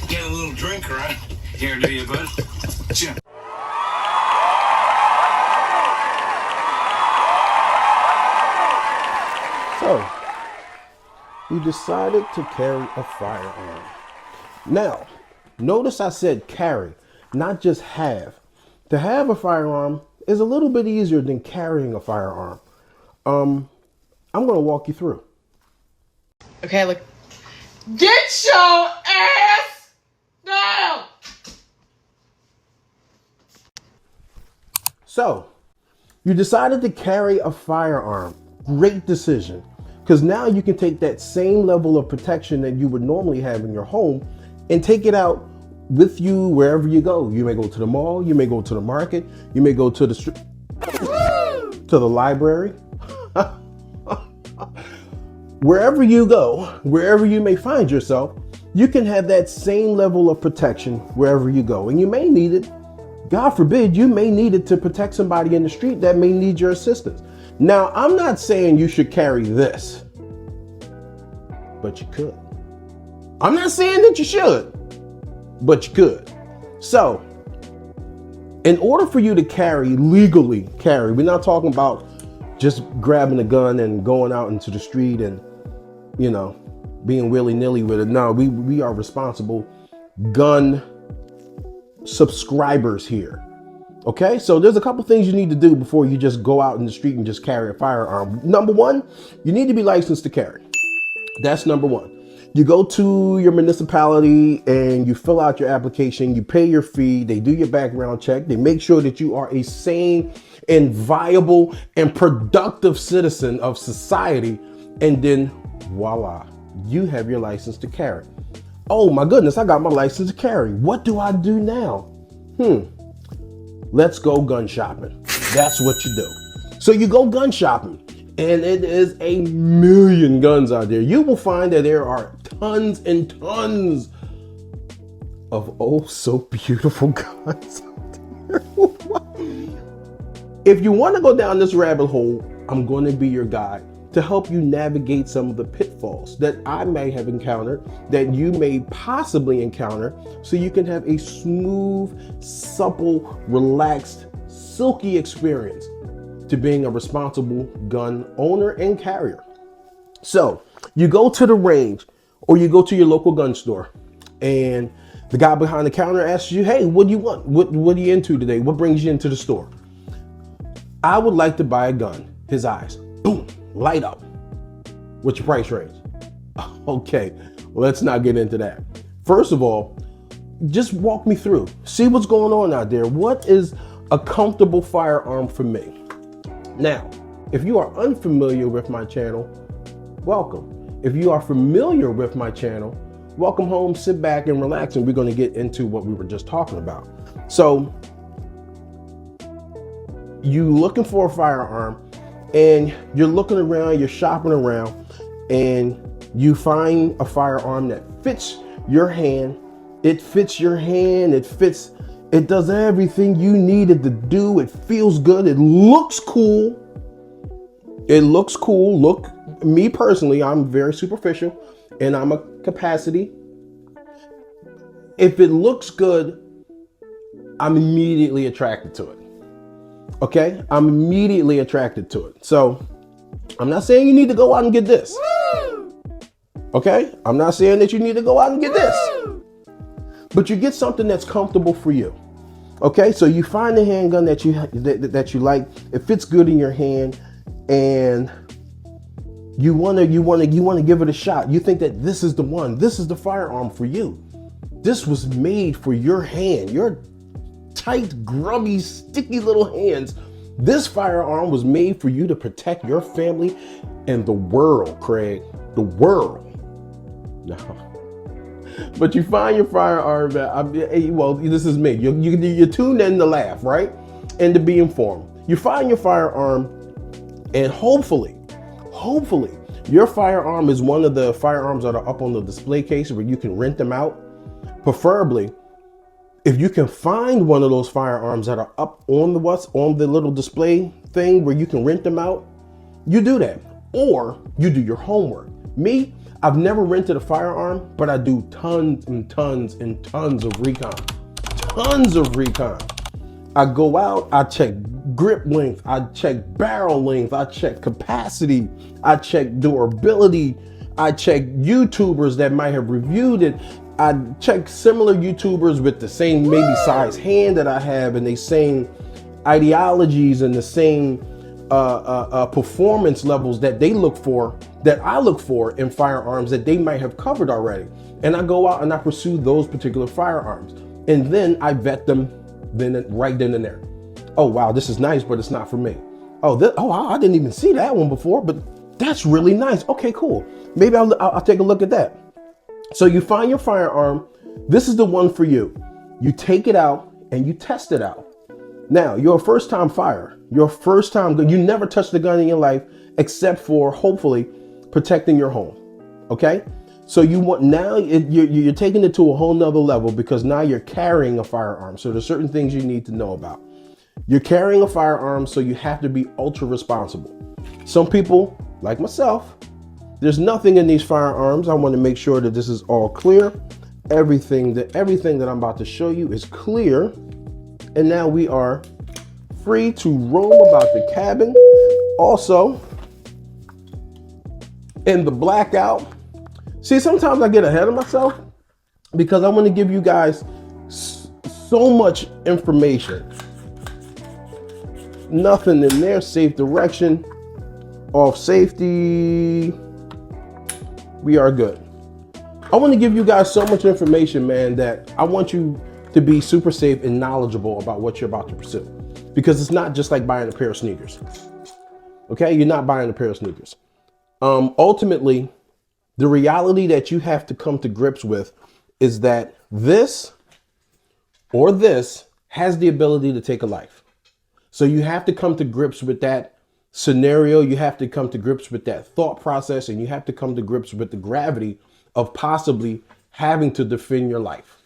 Get a little drink, right? Here, do you, bud? Cheers. So, you decided to carry a firearm. Now, notice I said carry, not just have. To have a firearm is a little bit easier than carrying a firearm. I'm going to walk you through. Okay, look. Get your ass down! So, you decided to carry a firearm. Great decision. Because now you can take that same level of protection that you would normally have in your home and take it out with you wherever you go. You may go to the mall, you may go to the market, you may go to the street, to the library. Wherever you go, wherever you may find yourself, you can have that same level of protection wherever you go. And you may need it, God forbid, you may need it to protect somebody in the street that may need your assistance. Now, I'm not saying you should carry this, but you could. I'm not saying that you should, but you could. So, in order for you to legally carry, we're not talking about just grabbing a gun and going out into the street and, being willy-nilly with it. No, we are responsible gun subscribers here. Okay, so there's a couple things you need to do before you just go out in the street and just carry a firearm. Number one, you need to be licensed to carry. That's number one. You go to your municipality and you fill out your application, you pay your fee, they do your background check, they make sure that you are a sane and viable and productive citizen of society, and then voila, you have your license to carry. Oh my goodness, I got my license to carry. What do I do now? Let's go gun shopping. That's what you do. So you go gun shopping, and it is a million guns out there. You will find that there are tons and tons of oh so beautiful guns out there. If you want to go down this rabbit hole, I'm going to be your guide to help you navigate some of the pitfalls that I may have encountered, that you may possibly encounter, so you can have a smooth, supple, relaxed, silky experience to being a responsible gun owner and carrier. So you go to the range or you go to your local gun store, and the guy behind the counter asks you, hey, what do you want? What are you into today? What brings you into the store? I would like to buy a gun. His eyes, boom, light up. What's your price range? Okay, let's not get into that. First of all, just walk me through. See what's going on out there. What is a comfortable firearm for me? Now, if you are unfamiliar with my channel, welcome. If you are familiar with my channel, welcome home, sit back and relax, and we're going to get into what we were just talking about. So, you looking for a firearm, and you're looking around, you're shopping around, and you find a firearm that fits your hand. It fits your hand, it does everything you need it to do. It feels good, it looks cool. Look, me personally, I'm very superficial and I'm a capacity. If it looks good, I'm immediately attracted to it. Okay, I'm immediately attracted to it. So I'm not saying you need to go out and get this. Okay, I'm not saying that you need to go out and get this, but you get something that's comfortable for you. Okay, so you find the handgun that you like. It fits good in your hand, and you want to give it a shot. You think that this is the one. This is the firearm for you. This was made for your hand. Your tight, grubby, sticky little hands. This firearm was made for you to protect your family and the world, Craig. The world. No. But you find your firearm. Well, this is me. You're tuned in to laugh, right? And to be informed. You find your firearm, and hopefully, your firearm is one of the firearms that are up on the display case where you can rent them out. Preferably, if you can find one of those firearms that are up on the little display thing where you can rent them out, you do that. Or you do your homework. Me, I've never rented a firearm, but I do tons and tons and tons of recon. Tons of recon. I go out, I check grip length, I check barrel length, I check capacity, I check durability, I check YouTubers that might have reviewed it. I check similar YouTubers with the same maybe size hand that I have and the same ideologies and the same performance levels that they look for, that I look for in firearms that they might have covered already. And I go out and I pursue those particular firearms. And then I vet them right then and there. Oh, wow, this is nice, but it's not for me. Oh, I didn't even see that one before, but that's really nice. Okay, cool. Maybe I'll take a look at that. So you find your firearm. This is the one for you. You take it out and you test it out. Now, you're a first time firer. You're a first time, you never touched a gun in your life except for hopefully protecting your home. Okay? So you want now you're taking it to a whole nother level because now you're carrying a firearm. So there's certain things you need to know about. You're carrying a firearm, so you have to be ultra responsible. Some people, like myself, there's nothing in these firearms. I want to make sure that this is all clear. Everything that I'm about to show you is clear. And now we are free to roam about the cabin. Also, in the blackout. See, sometimes I get ahead of myself because I want to give you guys so much information. Nothing in there. Safe direction. Off safety. We are good. I want to give you guys so much information, man, that I want you to be super safe and knowledgeable about what you're about to pursue. Because it's not just like buying a pair of sneakers. Okay? You're not buying a pair of sneakers. Ultimately, the reality that you have to come to grips with is that this or this has the ability to take a life. So you have to come to grips with that scenario. You have to come to grips with that thought process, and you have to come to grips with the gravity of possibly having to defend your life.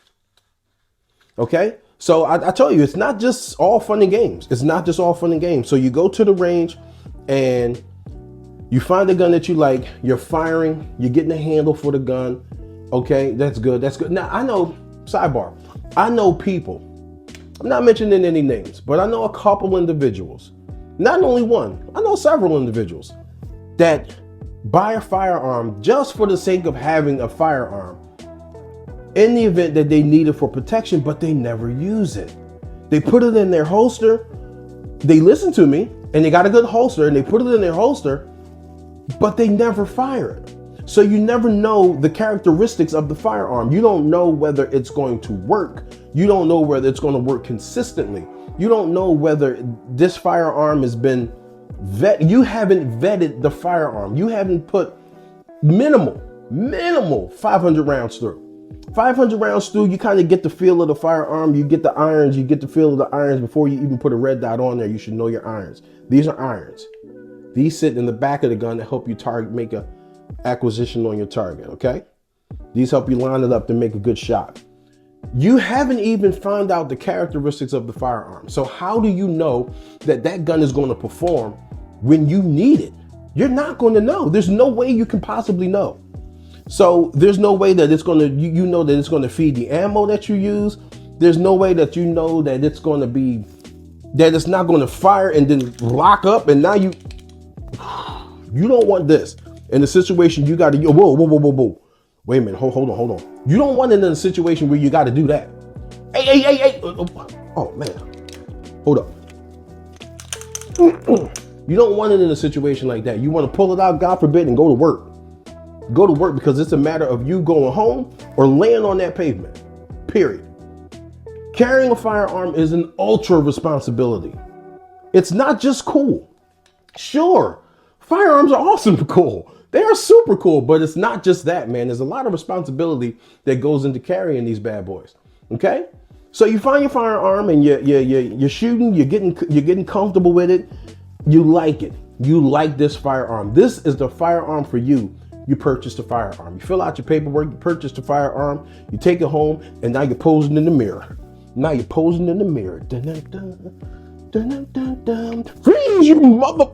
Okay? So I tell you, it's not just all fun and games. It's not just all fun and games. So you go to the range and you find a gun that you like, you're firing, you're getting a handle for the gun. Okay, that's good. That's good. Now, I know, sidebar, I know people, I'm not mentioning any names, but I know a couple individuals, not only one, I know several individuals that buy a firearm just for the sake of having a firearm in the event that they need it for protection, but they never use it. They put it in their holster. They listen to me and they got a good holster and they put it in their holster, but they never fire it. So you never know the characteristics of the firearm. You don't know whether it's going to work. You don't know whether it's going to work consistently. You don't know whether this firearm has been vetted. You haven't vetted the firearm. You haven't put minimal 500 rounds through. 500 rounds through, you kind of get the feel of the firearm. You get the irons. You get the feel of the irons before you even put a red dot on there. You should know your irons. These are irons. These sit in the back of the gun to help you make a acquisition on your target, okay? These help you line it up to make a good shot. You haven't even found out the characteristics of the firearm. So how do you know that that gun is going to perform when you need it? You're not going to know. There's no way you can possibly know. So there's no way that it's going to, you know that it's going to feed the ammo that you use. There's no way that you know that it's going to be, that it's not going to fire and then lock up and now you don't want this. In a situation you got to, whoa. Wait a minute, hold on. You don't want it in a situation where you got to do that. Hey. Oh man, hold up. You don't want it in a situation like that. You want to pull it out, God forbid, and go to work. Go to work because it's a matter of you going home or laying on that pavement, period. Carrying a firearm is an ultra responsibility. It's not just cool. Sure, firearms are awesome cool. They are super cool, but it's not just that, man. There's a lot of responsibility that goes into carrying these bad boys. Okay? So you find your firearm and you're shooting, you're getting comfortable with it. You like it. You like this firearm. This is the firearm for you. You purchased a firearm. You fill out your paperwork, you purchased a firearm, you take it home, and now you're posing in the mirror. Freeze, you mother!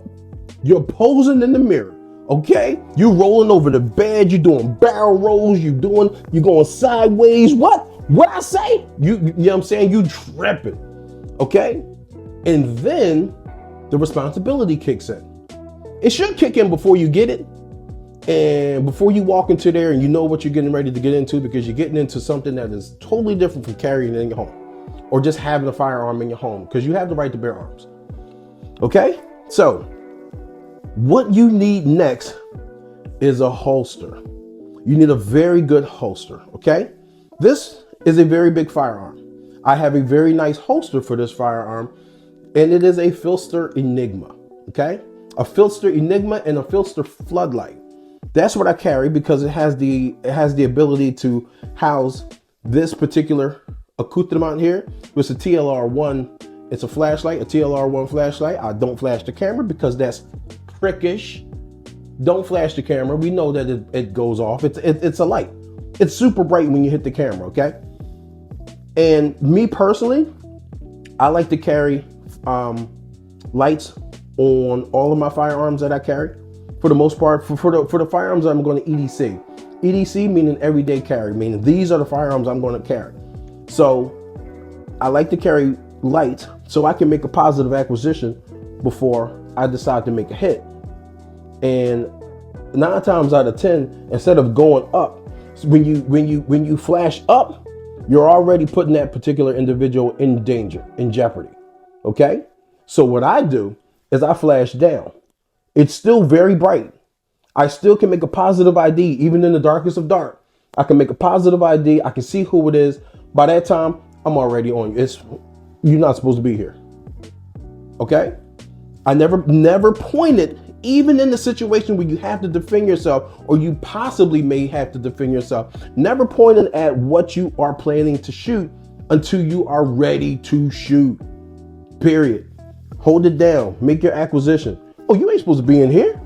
You're posing in the mirror, Okay, you rolling over the bed, you doing barrel rolls, you going sideways. What I say? You know what I'm saying? You tripping. Okay, and then the responsibility kicks in. It should kick in before you get it, and before you walk into there and you know what you're getting ready to get into, because you're getting into something that is totally different from carrying it in your home or just having a firearm in your home, because you have the right to bear arms. Okay, so what you need next is a holster. You need a very good holster. Okay, this is a very big firearm. I have a very nice holster for this firearm, and it is a Filster Enigma. Okay, a Filster Enigma and a Filster Floodlight. That's what I carry because it has the ability to house this particular accoutrement here. It's a TLR1. It's a flashlight, a TLR1 flashlight. I don't flash the camera because that's prickish. Don't flash the camera. We know that it goes off. It's a light. It's super bright when you hit the camera. Okay. And me personally, I like to carry lights on all of my firearms that I carry. For the most part, for the firearms, I'm going to EDC. EDC meaning everyday carry, meaning these are the firearms I'm going to carry. So I like to carry lights so I can make a positive acquisition before I decide to make a hit. And 9 times out of 10, instead of going up, when you flash up, you're already putting that particular individual in danger, in jeopardy. Okay? So what I do is I flash down. It's still very bright. I still can make a positive ID, even in the darkest of dark. I can make a positive ID. I can see who it is. By that time, I'm already on you. You're not supposed to be here. Okay? I never pointed, even in the situation where you have to defend yourself, or you possibly may have to defend yourself. Never pointed at what you are planning to shoot until you are ready to shoot. Period. Hold it down. Make your acquisition. Oh, you ain't supposed to be in here.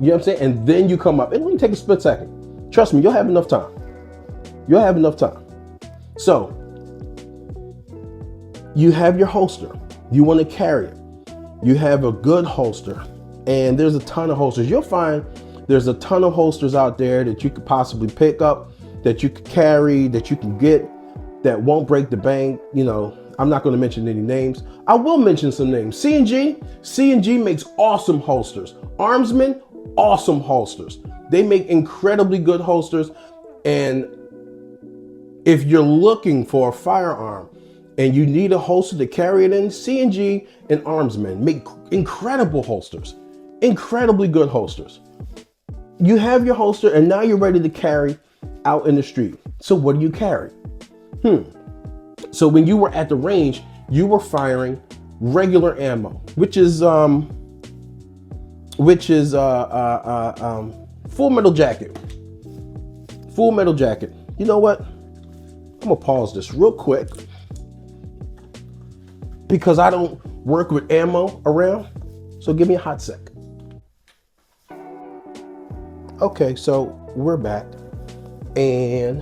You know what I'm saying? And then you come up. It only take a split second. Trust me, you'll have enough time. You'll have enough time. So, you have your holster. You want to carry it. You have a good holster. And there's a ton of holsters. You'll find there's a ton of holsters out there that you could possibly pick up, that you could carry, that you can get, that won't break the bank. You know, I'm not going to mention any names. I will mention some names. C&G makes awesome holsters. Armsman, awesome holsters. They make incredibly good holsters. And if you're looking for a firearm and you need a holster to carry it in, C&G and Armsman make incredible holsters. Incredibly good holsters. You have your holster and now you're ready to carry out in the street. So what do you carry? So when you were at the range, you were firing regular ammo, which is Full Metal Jacket. Full Metal Jacket. You know what? I'm gonna pause this real quick because I don't work with ammo around. So give me a hot sec. Okay, so we're back, and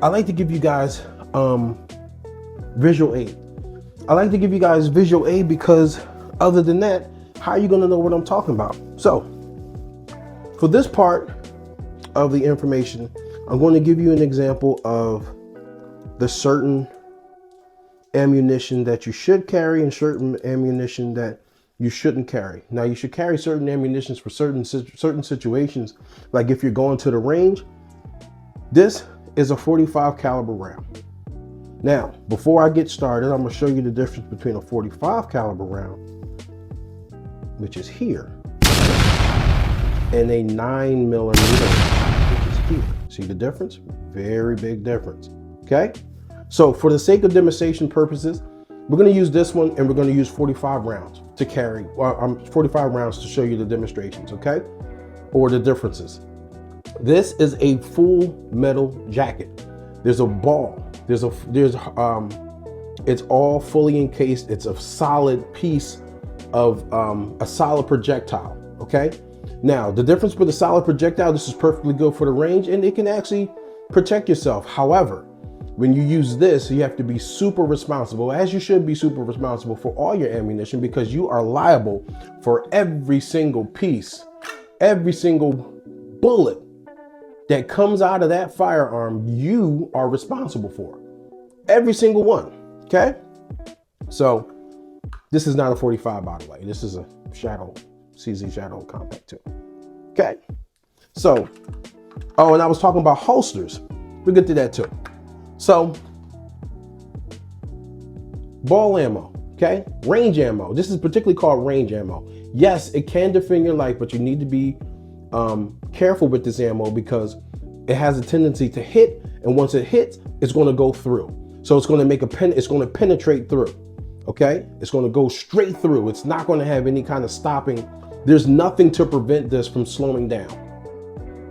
I like to give you guys visual aid. I like to give you guys visual aid because other than that, how are you going to know what I'm talking about? So for this part of the information, I'm going to give you an example of the certain ammunition that you should carry and certain ammunition that you shouldn't carry. Now, you should carry certain ammunitions for certain situations, like if you're going to the range. This is a 45 caliber round. Now, before I get started, I'm going to show you the difference between a 45 caliber round, which is here, and a 9mm, which is here. See the difference? Very big difference. Okay? So for the sake of demonstration purposes, we're going to use this one, and we're going to use 45 rounds to carry, 45 rounds to show you the demonstrations, okay? Or the differences. This is a Full Metal Jacket. There's a ball. It's all fully encased. It's a solid piece of a solid projectile, okay? Now, the difference with a solid projectile, this is perfectly good for the range, and it can actually protect yourself. However, when you use this, you have to be super responsible, as you should be super responsible for all your ammunition, because you are liable for every single piece Every single bullet that comes out of that firearm, you are responsible for. Every single one, okay? So this is not a 45, by the way. This is a Shadow, CZ Shadow Compact 2. Okay, so, oh, and I was talking about holsters. We'll get to that too. So, ball ammo, okay? Range ammo. This is particularly called range ammo. Yes, it can defend your life, but you need to be careful with this ammo because it has a tendency to hit, and once it hits, it's going to go through. So it's going to make it's going to penetrate through. Okay, it's going to go straight through. It's not going to have any kind of stopping. There's nothing to prevent this from slowing down.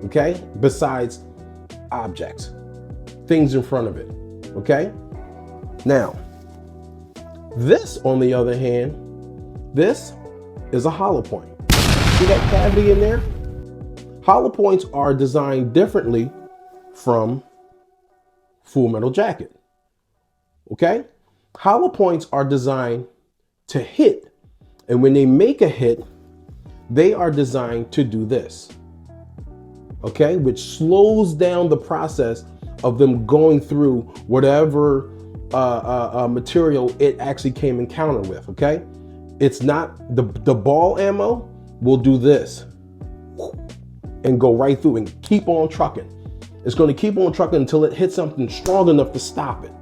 Okay, besides objects, things in front of it. Okay, now this, on the other hand, this is a hollow point. See that cavity in there? Hollow points are designed differently from Full Metal Jacket. Okay? Hollow points are designed to hit. And when they make a hit, they are designed to do this. Okay? Which slows down the process of them going through whatever material it actually came encounter with. Okay? It's not, the ball ammo will do this and go right through and keep on trucking. It's going to keep on trucking until it hits something strong enough to stop it.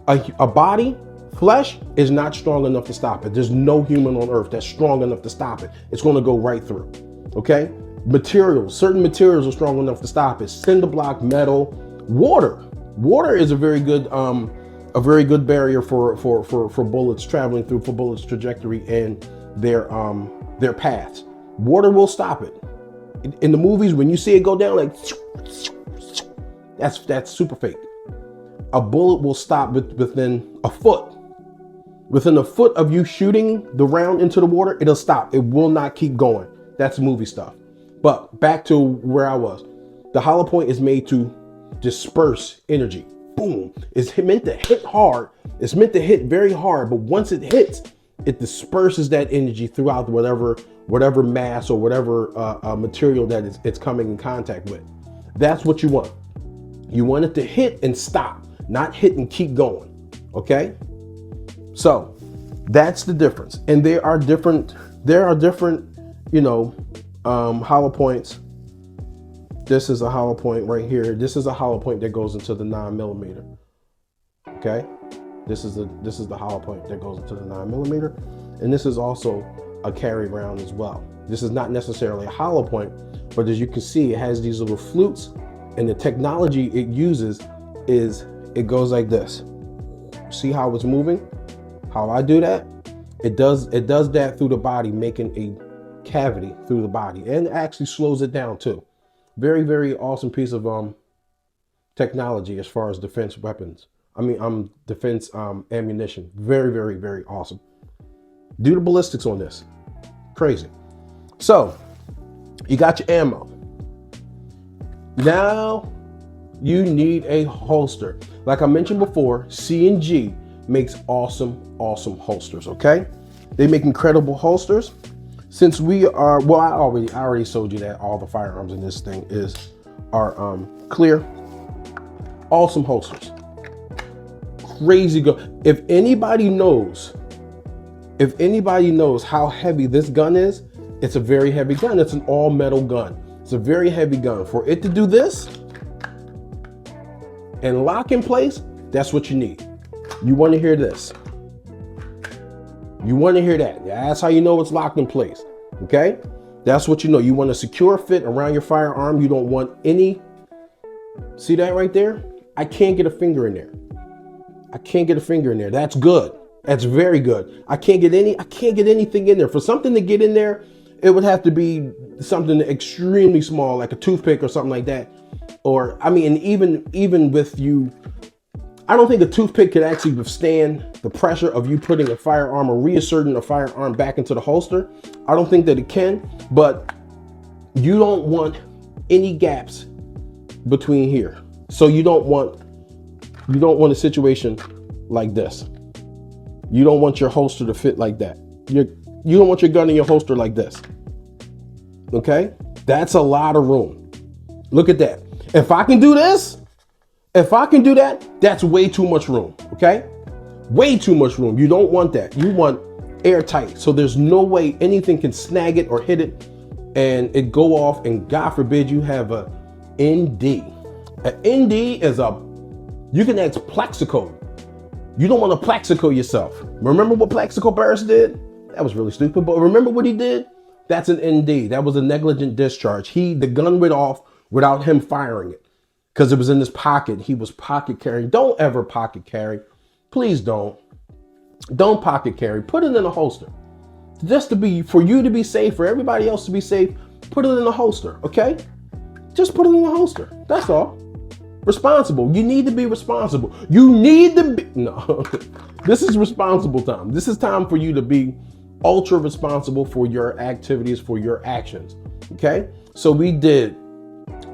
A body, flesh, is not strong enough to stop it. There's no human on earth that's strong enough to stop it. It's going to go right through. Okay? Materials, certain materials are strong enough to stop it. Cinder block, metal, water. Water is a very good barrier for bullets traveling through, for bullets' trajectory and their paths. Water will stop it. In the movies, when you see it go down, like, that's super fake. A bullet will stop within a foot. Within a foot of you shooting the round into the water, it'll stop. It will not keep going. That's movie stuff. But back to where I was. The hollow point is made to disperse energy. Boom. It's meant to hit hard. It's meant to hit very hard. But once it hits, it disperses that energy throughout whatever mass or whatever material that it's coming in contact with. That's what you want. You want it to hit and stop, not hit and keep going. Okay? So that's the difference. And there are different, hollow points. This is a hollow point right here. This is a hollow point that goes into the 9mm. Okay? This is the hollow point that goes into the 9mm. And this is also a carry round as well. This is not necessarily a hollow point, but as you can see, it has these little flutes, and the technology it uses is it goes like this. See how it's moving? How I do that? It does that through the body, making a cavity through the body, and actually slows it down too. Very, very awesome piece of technology as far as defense weapons. Defense ammunition. Very, very, very awesome. Do the ballistics on this. Crazy. So you got your ammo. Now you need a holster. Like I mentioned before, C&G makes awesome holsters. Okay, they make incredible holsters. Since we are, well, I already showed you that all the firearms in this thing are clear. Awesome holsters. Crazy good. If anybody knows how heavy this gun is, it's a very heavy gun. It's an all metal gun. It's a very heavy gun. For it to do this and lock in place, that's what you need. You want to hear this. You want to hear that. That's how you know it's locked in place. Okay? That's what you know. You want a secure fit around your firearm. You don't want any, see that right there? I can't get a finger in there. I can't get a finger in there. That's good. That's very good. I can't get anything in there. For something to get in there, it would have to be something extremely small, like a toothpick or something like that. Or, even with you, I don't think a toothpick could actually withstand the pressure of you putting a firearm or reinserting a firearm back into the holster. I don't think that it can, but you don't want any gaps between here. So you don't want a situation like this. You don't want your holster to fit like that. You don't want your gun in your holster like this. Okay? That's a lot of room. Look at that. If I can do this, if I can do that, that's way too much room, okay? Way too much room. You don't want that. You want airtight. So there's no way anything can snag it or hit it and it go off, and God forbid you have a ND. An ND is you can ask Plexico. You don't want to Plexico yourself. Remember what Plexico Paris did? That was really stupid, but remember what he did? That's an ND. That was a negligent discharge. The gun went off without him firing it because it was in his pocket. He was pocket carrying. Don't ever pocket carry. Please don't. Don't pocket carry. Put it in a holster. Just for you to be safe, for everybody else to be safe, put it in a holster, okay? Just put it in a holster. That's all. Responsible. You need to be responsible. You need to be, no, this is responsible time. This is time for you to be ultra responsible for your activities, for your actions. Okay. So we did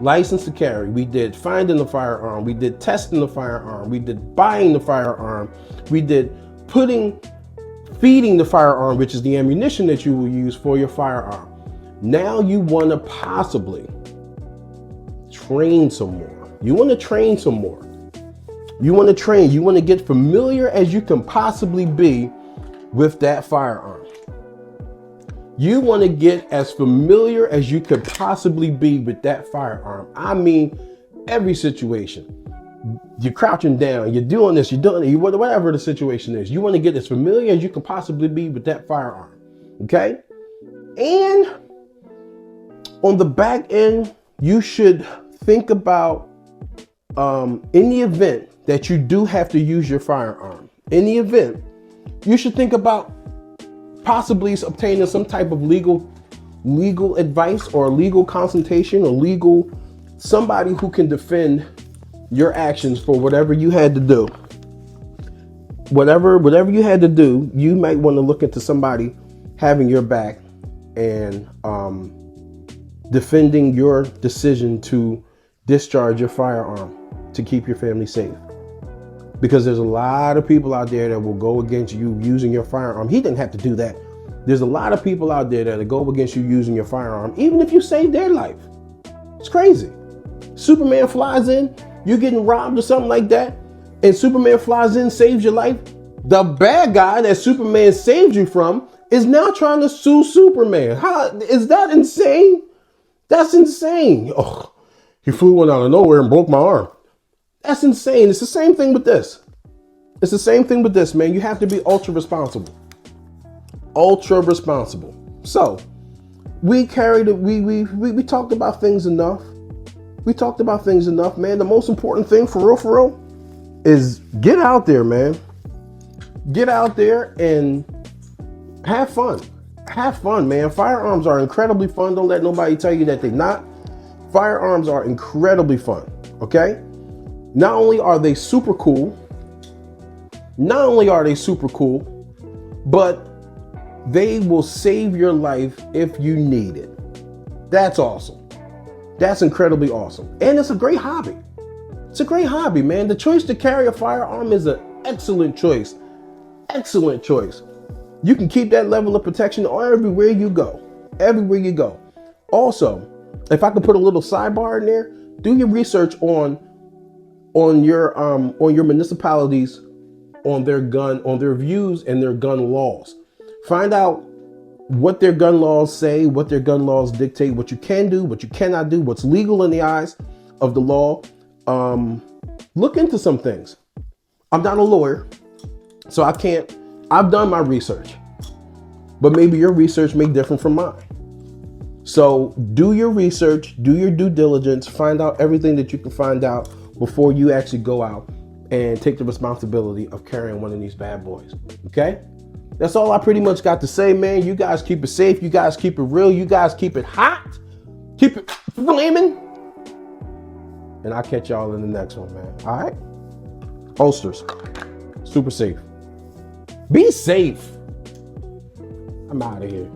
license to carry. We did finding the firearm. We did testing the firearm. We did buying the firearm. We did feeding the firearm, which is the ammunition that you will use for your firearm. Now you want to possibly train some more. You want to train some more. You want to train. You want to get familiar as you can possibly be with that firearm. You want to get as familiar as you could possibly be with that firearm. I mean, every situation. You're crouching down, you're doing this, you're doing it, whatever the situation is. You want to get as familiar as you can possibly be with that firearm. Okay? And on the back end, you should think about in the event that you do have to use your firearm, in the event, you should think about possibly obtaining some type of legal advice or legal consultation or somebody who can defend your actions for whatever you had to do. Whatever you had to do, you might want to look into somebody having your back and defending your decision to discharge your firearm to keep your family safe. Because there's a lot of people out there that will go against you using your firearm. He didn't have to do that. There's a lot of people out there that go against you using your firearm, even if you saved their life. It's crazy. Superman flies in, you're getting robbed or something like that, and Superman flies in, saves your life. The bad guy that Superman saved you from is now trying to sue Superman. How is that insane? That's insane. Oh, he flew one out of nowhere and broke my arm. That's insane. It's the same thing with this. It's the same thing with this, man. You have to be ultra responsible. Ultra responsible. So we talked about things enough. We talked about things enough, man. The most important thing for real, is get out there, man. Get out there and have fun. Have fun, man. Firearms are incredibly fun. Don't let nobody tell you that they're not. Firearms are incredibly fun, okay? Not only are they super cool, but they will save your life if you need it. That's awesome. That's incredibly awesome. And it's a great hobby. It's a great hobby, man. The choice to carry a firearm is an excellent choice. Excellent choice. You can keep that level of protection everywhere you go. Everywhere you go. Also, if I could put a little sidebar in there, do your research on your municipalities, on their views and their gun laws. Find out what their gun laws say, what their gun laws dictate, what you can do, what you cannot do, what's legal in the eyes of the law. Look into some things. I'm not a lawyer, so I've done my research, but maybe your research may differ from mine. So do your research, do your due diligence, find out everything that you can find out before you actually go out and take the responsibility of carrying one of these bad boys. Okay? That's all I pretty much got to say, man. You guys keep it safe. You guys keep it real. You guys keep it hot. Keep it flaming. And I'll catch y'all in the next one, man. All right? Holsters. Super safe. Be safe. I'm out of here.